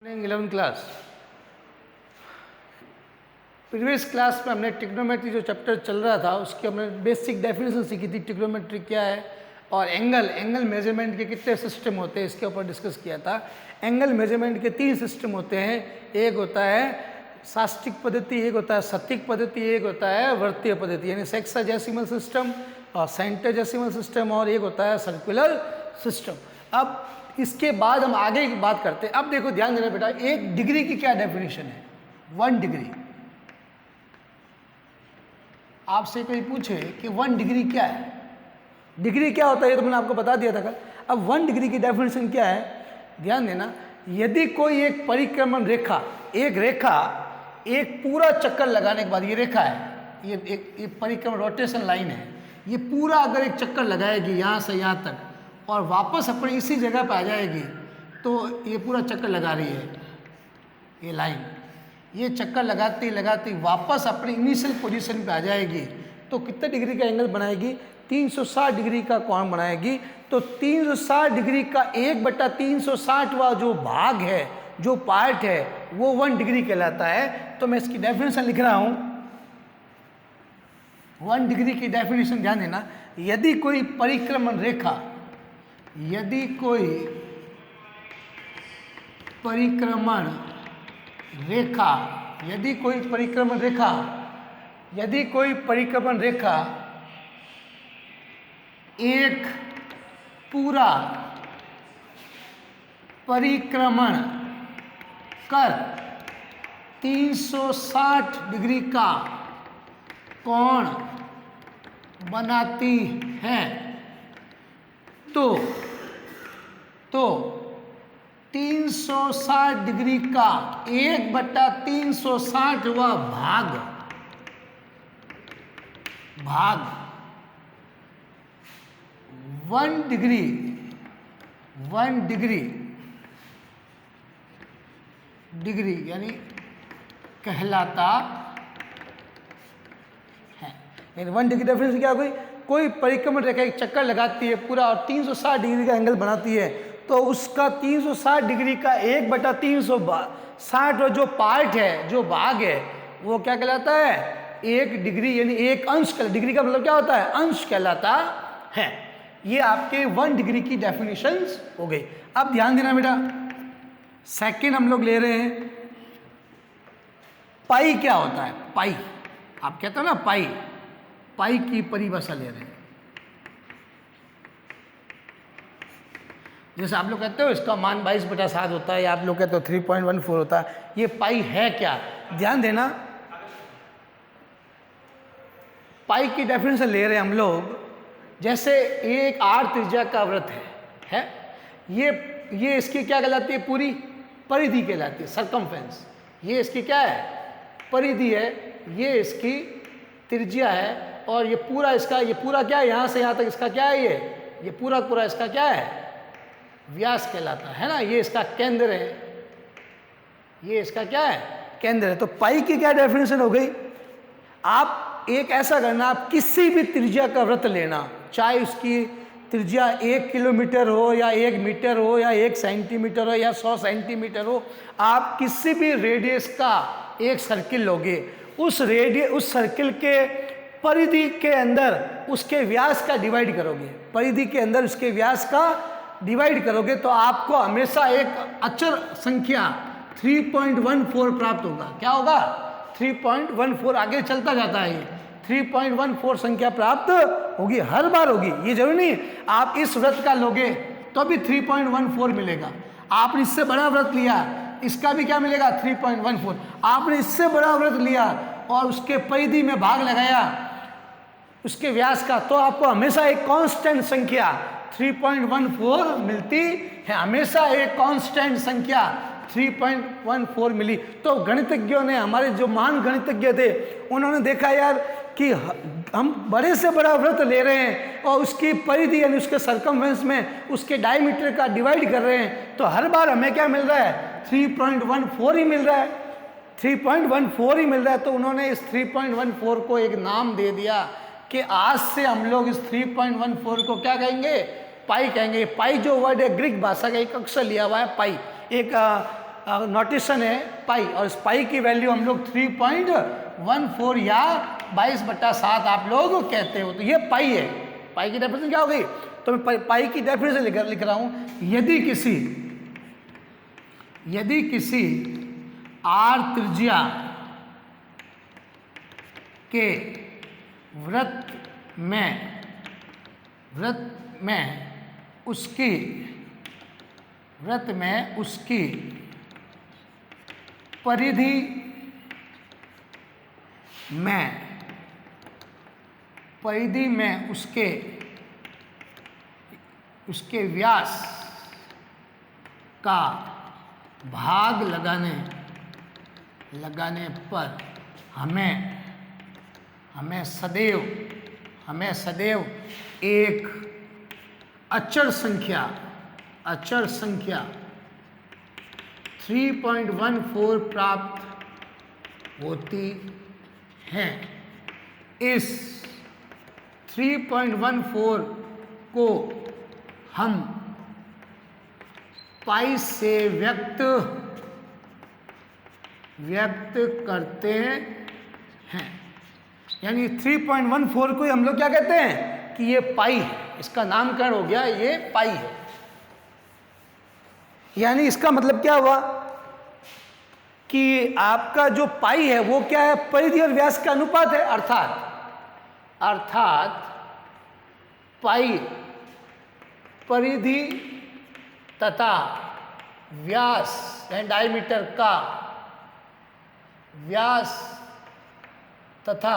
11th class. Previous class में हमने trigonometry जो चैप्टर चल रहा था उसकी हमने बेसिक डेफिनेशन सीखी थी। ट्रिग्नोमेट्री क्या है और एंगल मेजरमेंट के कितने सिस्टम होते हैं इसके ऊपर डिस्कस किया था। एंगल मेजरमेंट के 3 सिस्टम होते हैं। एक होता है साष्टिक पद्धति, एक होता है सतिक पद्धति, एक होता है वर्तीय पद्धति यानी सेक्साडेसिमल सिस्टम और सेंटेडेसिमल सिस्टम, और एक होता है सर्कुलर सिस्टम। अब इसके बाद हम आगे की बात करते हैं। अब देखो ध्यान देना बेटा, 1 डिग्री की क्या डेफिनेशन है। 1 डिग्री, आपसे कोई पूछे कि 1 डिग्री क्या है, डिग्री क्या होता है, ये तो मैंने आपको बता दिया था कल। अब 1 डिग्री की डेफिनेशन क्या है, ध्यान देना। यदि कोई एक परिक्रमण रेखा, एक पूरा चक्कर लगाने के बाद, ये रेखा है, ये परिक्रमण रोटेशन लाइन है, ये पूरा अगर एक चक्कर लगाएगी यहाँ से यहाँ तक और वापस अपनी इसी जगह पर आ जाएगी, तो ये पूरा चक्कर लगा रही है ये लाइन, ये चक्कर लगाती लगाती वापस अपनी इनिशियल पोजीशन पे आ जाएगी, तो कितने डिग्री का एंगल बनाएगी, 360 डिग्री का कोण बनाएगी। तो 360 डिग्री का 1/360वां जो भाग है, जो पार्ट है, वो 1 डिग्री कहलाता है। तो मैं इसकी डेफिनेशन लिख रहा हूं। 1 डिग्री की डेफिनेशन ध्यान देना। यदि कोई परिक्रमण रेखा, यदि कोई परिक्रमण रेखा एक पूरा परिक्रमण कर 360 डिग्री का कोण बनाती है, तो 360 डिग्री का 1/360वां भाग 1 डिग्री यानी कहलाता है। यानी 1 डिग्री डेफिनेशन क्या हुई, कोई परिक्रमण रेखा एक चक्कर लगाती है पूरा और 360 डिग्री का एंगल बनाती है, तो उसका 360 डिग्री का 1/360 जो पार्ट है, जो भाग है, वो क्या कहलाता है, 1 डिग्री यानी 1 अंश। डिग्री का मतलब क्या होता है, अंश कहलाता है। ये आपके 1 डिग्री की डेफिनेशंस हो गई। अब ध्यान देना बेटा, सेकंड हम लोग ले रहे हैं पाई। क्या होता है पाई, आप कहते हो ना पाई की परिभाषा ले रहे हैं। जैसे आप लोग कहते हो इसका मान 22/7 होता है, या आप लोग कहते हो 3.14 होता है। ये पाई है क्या, ध्यान देना। पाई की डेफिनेशन ले रहे हैं हम लोग। जैसे एक r त्रिज्या का वृत्त है ये इसकी क्या कहलाती है, पूरी परिधि कहलाती है, सर्कमफेरेंस। ये इसकी क्या है, परिधि है, ये इसकी त्रिज्या है, और ये पूरा क्या है, यहाँ से यहाँ तक इसका क्या है, ये पूरा इसका क्या है, व्यास कहलाता है ना। ये इसका केंद्र है, ये इसका क्या है, केंद्र है। तो पाई की क्या डेफिनेशन हो गई। आप एक ऐसा करना, आप किसी भी त्रिज्या का वृत्त लेना, चाहे उसकी त्रिज्या 1 किलोमीटर हो या 1 मीटर हो या 1 सेंटीमीटर हो या 100 सेंटीमीटर हो, आप किसी भी रेडियस का एक सर्किल लोगे, उस सर्किल के परिधि के अंदर उसके व्यास का डिवाइड करोगे, परिधि के अंदर उसके व्यास का डिवाइड करोगे, तो आपको हमेशा एक अचर संख्या 3.14 प्राप्त होगा। क्या होगा, 3.14 आगे चलता जाता है, ये 3.14 संख्या प्राप्त होगी, हर बार होगी। ये जरूरी नहीं आप इस व्रत का लोगे तो भी 3.14 मिलेगा। आपने इससे बड़ा व्रत लिया, इसका भी क्या मिलेगा, 3.14। आपने इससे बड़ा व्रत लिया और उसके परिधि में भाग लगाया उसके व्यास का, तो आपको हमेशा एक कांस्टेंट संख्या 3.14 मिलती है, हमेशा एक कांस्टेंट संख्या 3.14 मिली। तो गणितज्ञों ने, हमारे जो महान गणितज्ञ थे, उन्होंने देखा यार कि हम बड़े से बड़ा वृत्त ले रहे हैं और उसकी परिधि यानी उसके सर्कमफेरेंस में उसके डायमीटर का डिवाइड कर रहे हैं, तो हर बार हमें क्या मिल रहा है, 3.14 ही मिल रहा है, 3.14 ही मिल रहा है। तो उन्होंने इस 3.14 को एक नाम दे दिया कि आज से हम लोग इस 3.14 को क्या कहेंगे, पाई कहेंगे। पाई जो वर्ड है ग्रीक भाषा का एक अक्षर लिया हुआ है पाई, एक नोटेशन है पाई, और इस पाई की वैल्यू हम लोग 3.14 या 22/7 आप लोग कहते हो। तो ये पाई है। पाई की डेफिनेशन क्या हो गई? तो मैं पाई की डेफिनेशन लिख रहा हूं। यदि किसी आर त्रिज्या के वृत्त में उसकी परिधि में उसके व्यास का भाग लगाने पर हमें सदैव एक अचर संख्या 3.14 प्राप्त होती है। इस 3.14 को हम पाई से व्यक्त करते हैं। यानी 3.14 को हम लोग क्या कहते हैं कि ये पाई है, इसका नामकरण हो गया, ये पाई है। यानी इसका मतलब क्या हुआ कि आपका जो पाई है वो क्या है? परिधि और व्यास का अनुपात है। अर्थात पाई परिधि तथा व्यास डायमीटर का व्यास तथा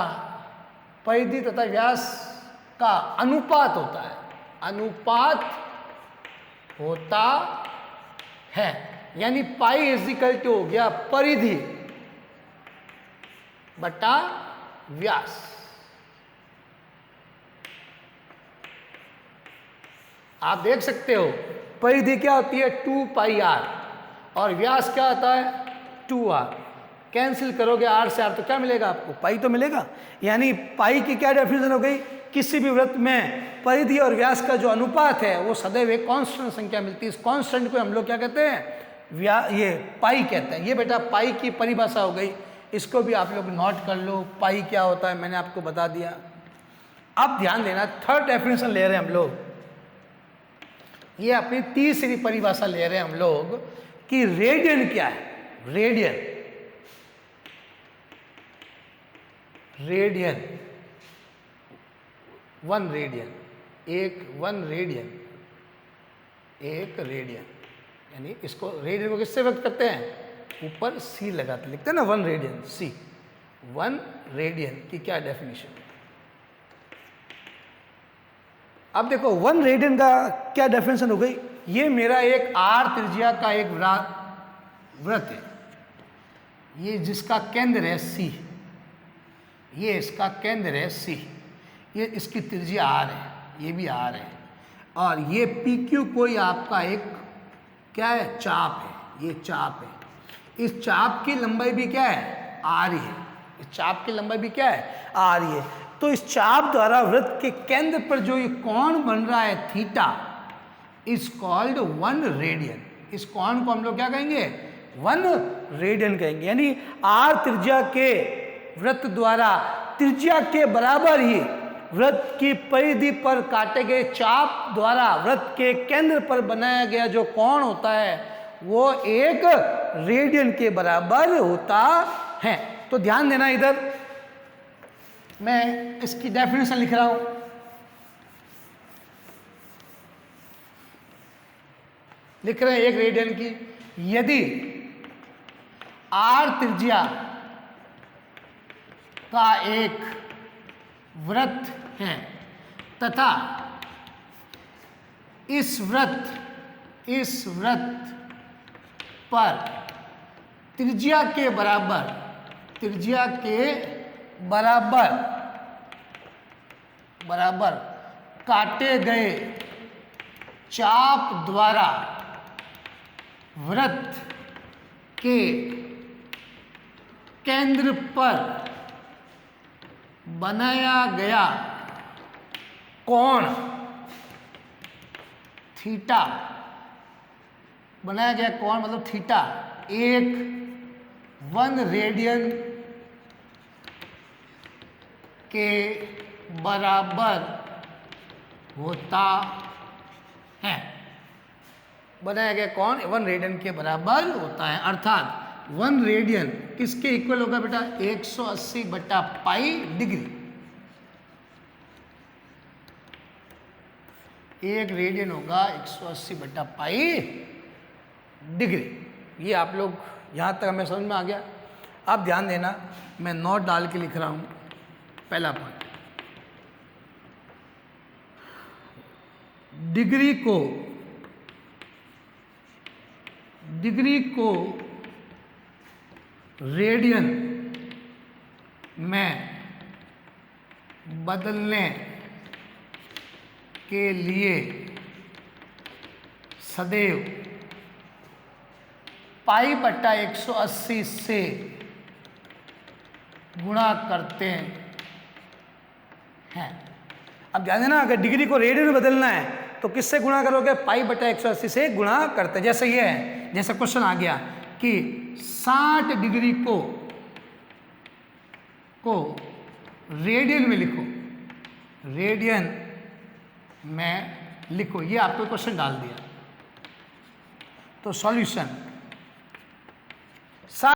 परिधि तथा व्यास का अनुपात होता है। यानी पाई इजिकल टू हो गया परिधि बटा व्यास। आप देख सकते हो परिधि क्या होती है? 2πr, और व्यास क्या होता है? 2r। कैंसिल करोगे r से r तो क्या मिलेगा आपको? पाई तो मिलेगा। यानी पाई की क्या डेफिनेशन हो गई? किसी भी वृत्त में परिधि और व्यास का जो अनुपात है वो सदैव एक कांस्टेंट संख्या मिलती है। इस कांस्टेंट को हम लोग क्या कहते हैं? ये पाई कहते हैं। ये बेटा पाई की परिभाषा हो गई, इसको भी आप लोग नोट कर लो। पाई क्या होता है मैंने आपको बता दिया। अब ध्यान देना, थर्ड डेफिनेशन ले रहे हैं हम लोग। ये अपनी तीसरी परिभाषा ले रहे हैं हम लोग कि रेडियन क्या है? रेडियन 1 रेडियन, एक रेडियन। यानी इसको रेडियन को किससे व्यक्त करते हैं? ऊपर सी लगाते, लिखते हैं ना 1 रेडियन, सी। 1 रेडियन की क्या डेफिनेशन है? अब देखो 1 रेडियन का क्या डेफिनेशन हो गई? ये मेरा एक आर त्रिज्या का एक वृत्त है, ये जिसका केंद्र है सी, ये इसका केंद्र है सी, ये इसकी त्रिज्या आर है, ये भी आर है, और ये पी क्यू कोई आपका एक क्या है? चाप है। ये चाप है। इस चाप की लंबाई भी क्या है? आर ही है। इस चाप की लंबाई भी क्या है? आर ही है। तो इस चाप द्वारा वृत्त के केंद्र पर जो ये कोण बन रहा है थीटा इज कॉल्ड 1 रेडियन। इस कोण को हम लोग क्या कहेंगे? 1 रेडियन कहेंगे। यानी आर त्रिज्या के वृत्त द्वारा त्रिज्या के बराबर ही वृत्त की परिधि पर काटे गए चाप द्वारा वृत्त के केंद्र पर बनाया गया जो कोण होता है वो 1 रेडियन के बराबर होता है। तो ध्यान देना, इधर मैं इसकी डेफिनेशन लिख रहा हूं। लिख रहे हैं 1 रेडियन की। यदि आर त्रिज्या का एक वृत्त है तथा इस वृत्त पर त्रिज्या के बराबर काटे गए चाप द्वारा वृत्त के केंद्र पर बनाया गया कोण थीटा, बनाया गया कोण मतलब थीटा 1 रेडियन के बराबर होता है। बनाया गया कौन? 1 रेडियन के बराबर होता है, अर्थात 1 रेडियन किसके इक्वल होगा बेटा? 180 बटा पाई डिग्री। 1 रेडियन होगा 180 बटा पाई डिग्री। ये आप लोग यहाँ तक हमें समझ में आ गया। अब ध्यान देना, मैं नोट डाल के लिख रहा हूँ। पहला पॉइंट, डिग्री को रेडियन में बदलने के लिए सदैव पाई बटा 180 से गुणा करते हैं। अब ध्यान देना, अगर डिग्री को रेडियन में बदलना है तो किससे गुणा करोगे? पाई बटा 180 से गुणा करते हैं। जैसे ये है, जैसा क्वेश्चन आ गया कि 60 डिग्री को रेडियन में लिखो, रेडियन में लिखो, ये आपको क्वेश्चन डाल दिया। तो सॉल्यूशन